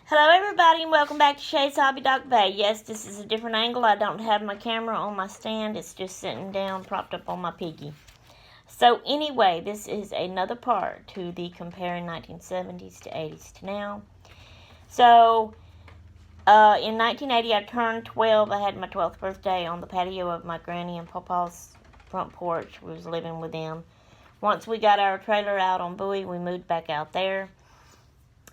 Hello everybody and welcome back to Shay's Hobby Dog Bay. Yes, this is a different angle. I don't have my camera on my stand. It's just sitting down, propped up on my piggy. So anyway, this is another part to the comparing 1970s to 80s to now. So, in 1980 I turned 12. I had my 12th birthday on the patio of my granny and papa's front porch. We was living with them. Once we got our trailer out on Bowie, we moved back out there.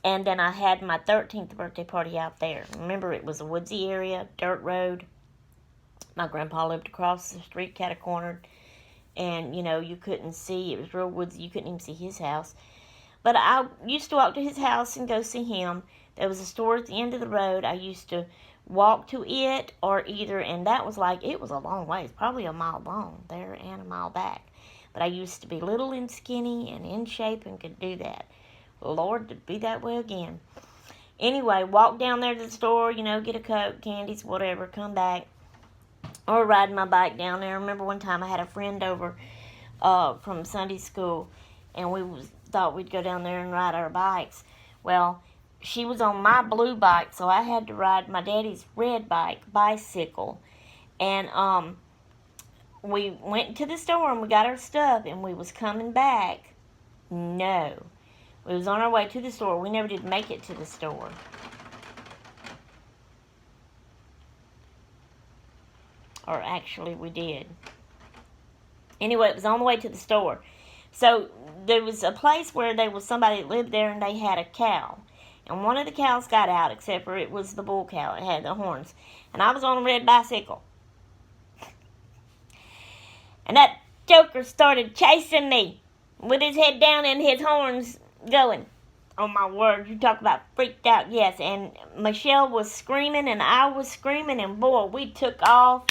And then I had my 13th birthday party out there. Remember, it was a woodsy area, dirt road. My grandpa lived across the street, cat-a-cornered. And, you couldn't see. It was real woodsy. You couldn't even see his house. But I used to walk to his house and go see him. There was a store at the end of the road. I used to walk to it and that was it was a long ways, probably a mile long there and a mile back. But I used to be little and skinny and in shape and could do that. Lord, to be that way again. Anyway, walk down there to the store, get a Coke, candies, whatever, come back. Or ride my bike down there. I remember one time I had a friend over from Sunday school, and we thought we'd go down there and ride our bikes. Well, she was on my blue bike, so I had to ride my daddy's red bicycle. And we went to the store, and we got our stuff, and we was coming back. No. We was on our way to the store. We never did make it to the store. Or actually, we did. Anyway, it was on the way to the store. So, there was a place where there was somebody that lived there and they had a cow. And one of the cows got out, except for it was the bull cow. It had the horns. And I was on a red bicycle. And that joker started chasing me with his head down and his horns going. Oh my word, you talk about freaked out. Yes, and Michelle was screaming and I was screaming, and boy, we took off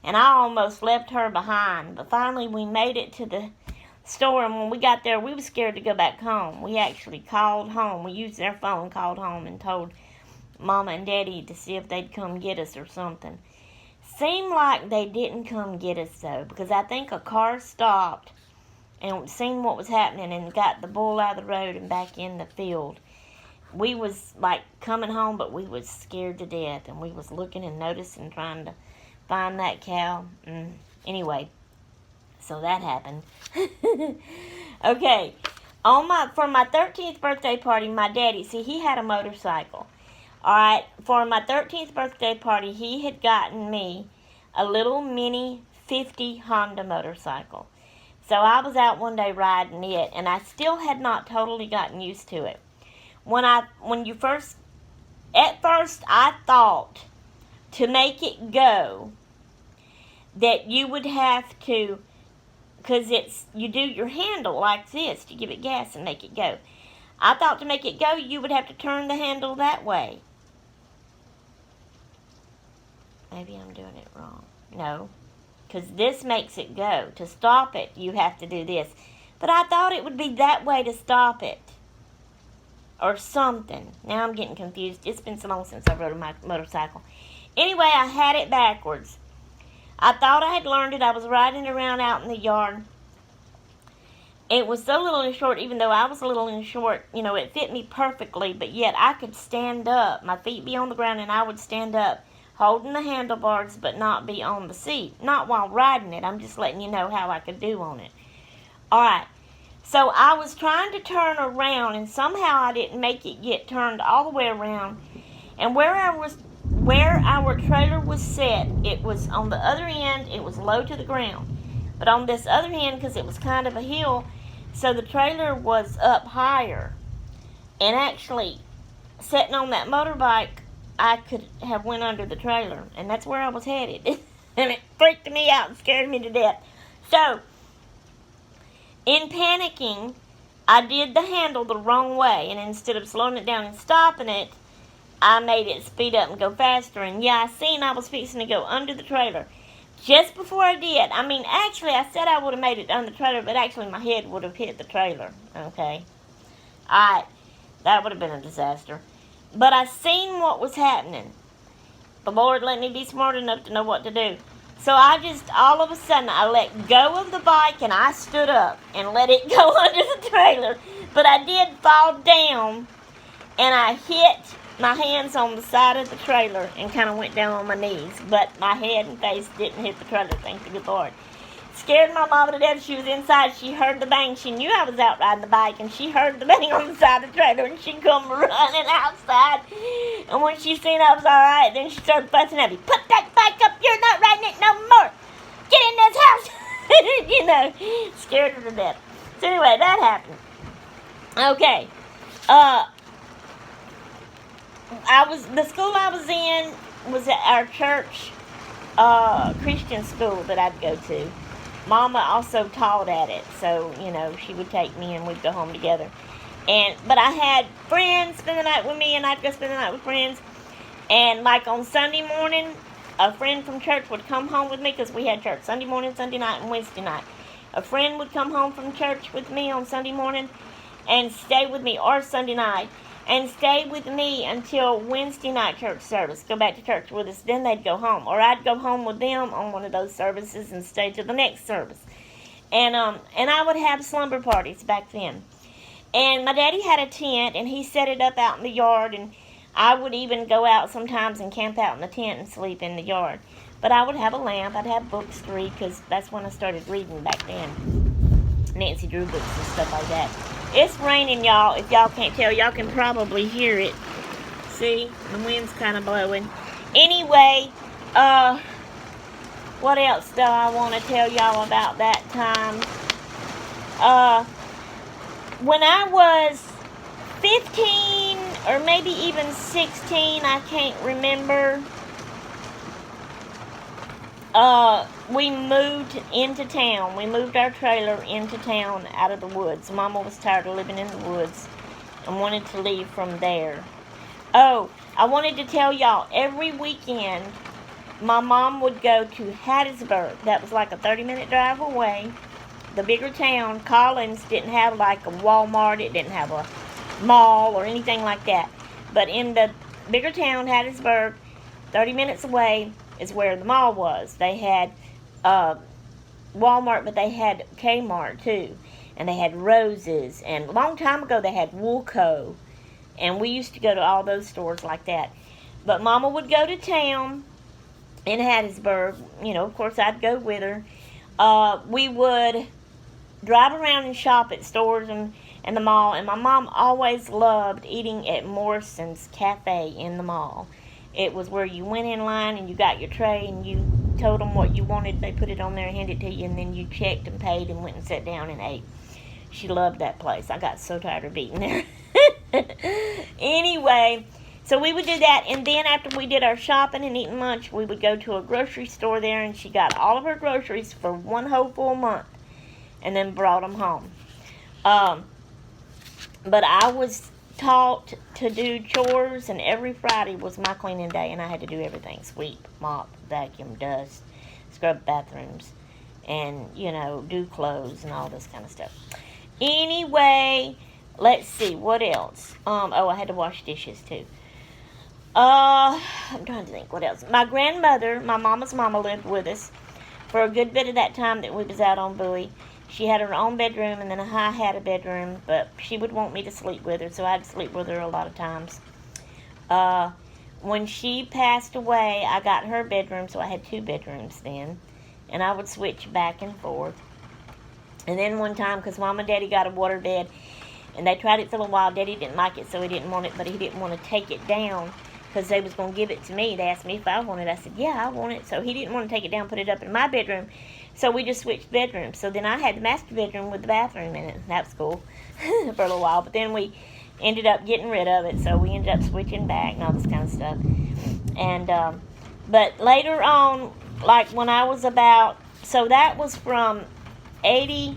and I almost left her behind. But finally we made it to the store, and when we got there we were scared to go back home. We actually called home. We used their phone, called home and told Mama and Daddy to see if they'd come get us or something. Seemed like they didn't come get us though, because I think a car stopped and seen what was happening and got the bull out of the road and back in the field. We was coming home, but we was scared to death, and we was looking and noticing, trying to find that cow. Anyway, so that happened. Okay, for my 13th birthday party, my daddy, he had a motorcycle. Alright, for my 13th birthday party, he had gotten me a little mini 50 Honda motorcycle. So I was out one day riding it, and I still had not totally gotten used to it. At first I thought to make it go that you would have to, because you do your handle like this to give it gas and make it go. I thought to make it go you would have to turn the handle that way. Maybe I'm doing it wrong. No. Because this makes it go. To stop it, you have to do this. But I thought it would be that way to stop it. Or something. Now I'm getting confused. It's been so long since I rode my motorcycle. Anyway, I had it backwards. I thought I had learned it. I was riding around out in the yard. It was so little and short, even though I was a little and short, it fit me perfectly. But yet I could stand up. My feet be on the ground and I would stand up, holding the handlebars, but not be on the seat. Not while riding it. I'm just letting you know how I could do on it. Alright. So I was trying to turn around, and somehow I didn't make it get turned all the way around. And where our trailer was set, it was on the other end, it was low to the ground. But on this other end, because it was kind of a hill, so the trailer was up higher. And actually, sitting on that motorbike, I could have went under the trailer, and that's where I was headed. And it freaked me out and scared me to death. So, in panicking, I did the handle the wrong way, and instead of slowing it down and stopping it, I made it speed up and go faster. And yeah, I seen I was fixing to go under the trailer. Just before I did, actually I said I would have made it under the trailer, but actually my head would have hit the trailer. Okay. Alright, that would have been a disaster. But I seen what was happening. The Lord let me be smart enough to know what to do. So all of a sudden, I let go of the bike and I stood up and let it go under the trailer. But I did fall down and I hit my hands on the side of the trailer and kind of went down on my knees, but my head and face didn't hit the trailer, thank the good Lord. Scared my mama to death. She was inside. She heard the bang. She knew I was out riding the bike, and she heard the bang on the side of the trailer, and she come running outside. And when she seen I was all right, then she started fussing at me. Put that bike up. You're not riding it no more. Get in this house. You know, scared her to death. So anyway, that happened. Okay. The school I was in was at our church Christian school that I'd go to. Mama also taught at it, so, you know, she would take me and we'd go home together. But I had friends spend the night with me, and I'd go spend the night with friends. And, like, on Sunday morning, a friend from church would come home with me, because we had church Sunday morning, Sunday night, and Wednesday night. A friend would come home from church with me on Sunday morning and stay with me, or Sunday night, and stay with me until Wednesday night church service. Go back to church with us. Then they'd go home. Or I'd go home with them on one of those services and stay to the next service. And I would have slumber parties back then. And my daddy had a tent, and he set it up out in the yard. And I would even go out sometimes and camp out in the tent and sleep in the yard. But I would have a lamp. I'd have books to read, because that's when I started reading back then. Nancy Drew books and stuff like that. It's raining, y'all. If y'all can't tell, y'all can probably hear it. See? The wind's kind of blowing. Anyway, what else do I want to tell y'all about that time? When I was 15 or maybe even 16, I can't remember, we moved into town. We moved our trailer into town out of the woods. Mama was tired of living in the woods and wanted to leave from there. Oh, I wanted to tell y'all, every weekend, my mom would go to Hattiesburg. That was like a 30-minute drive away. The bigger town, Collins, didn't have like a Walmart. It didn't have a mall or anything like that. But in the bigger town, Hattiesburg, 30 minutes away, is where the mall was. They had Walmart, but they had Kmart too, and they had Rose's, and a long time ago they had Woolco, and we used to go to all those stores like that. But Mama would go to town in Hattiesburg. You know, of course I'd go with her. We would drive around and shop at stores and the mall, and my mom always loved eating at Morrison's Cafe in the mall. It was where you went in line and you got your tray and you told them what you wanted. They put it on there and handed it to you, and then you checked and paid and went and sat down and ate. She loved that place. I got so tired of eating there. Anyway, so we would do that, and then after we did our shopping and eating lunch, we would go to a grocery store there, and she got all of her groceries for one whole full month and then brought them home. But I was taught to do chores, and every Friday was my cleaning day, and I had to do everything: sweep, mop, vacuum, dust, scrub bathrooms, and, you know, do clothes and all this kind of stuff. Anyway, let's see, what else? I had to wash dishes too. I'm trying to think what else. My grandmother, my mama's mama, lived with us for a good bit of that time that we was out on Bowie. She had her own bedroom, and then I had a bedroom, but she would want me to sleep with her, so I'd sleep with her a lot of times. When she passed away, I got her bedroom, so I had two bedrooms then, and I would switch back and forth. And then one time, because Mom and Daddy got a water bed, and they tried it for a while, Daddy didn't like it, so he didn't want it, but he didn't want to take it down, because they was going to give it to me. They asked me if I wanted it. I said, yeah, I want it. So he didn't want to take it down, put it up in my bedroom. So we just switched bedrooms. So then I had the master bedroom with the bathroom in it. That was cool for a little while. But then we ended up getting rid of it. So we ended up switching back and all this kind of stuff. And but later on, like when I was about, so that was from 80,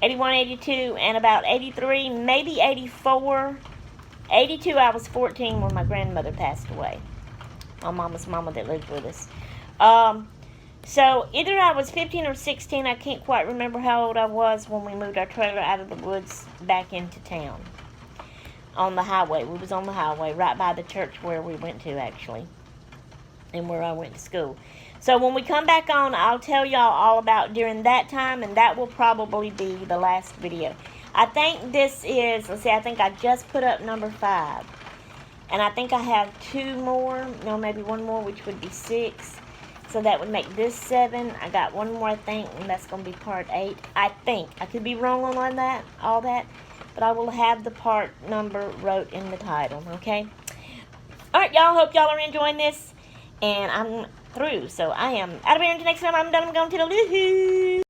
81, 82, and about 83, maybe 84. 82, I was 14 when my grandmother passed away. My mama's mama that lived with us. So either I was 15 or 16. I can't quite remember how old I was when we moved our trailer out of the woods back into town. On the highway. We was on the highway right by the church where we went to, actually. And where I went to school. So when we come back on, I'll tell y'all all about during that time. And that will probably be the last video. I think this is, let's see, I think I just put up number 5. And I think I have 2 more, no, maybe 1 more, which would be 6. So that would make this 7. I got 1 more, I think, and that's going to be part 8. I think. I could be wrong on that, all that. But I will have the part number wrote in the title, okay? Alright, y'all. Hope y'all are enjoying this. And I'm through. So I am out of here until next time. I'm done. I'm going to the loo-hoo.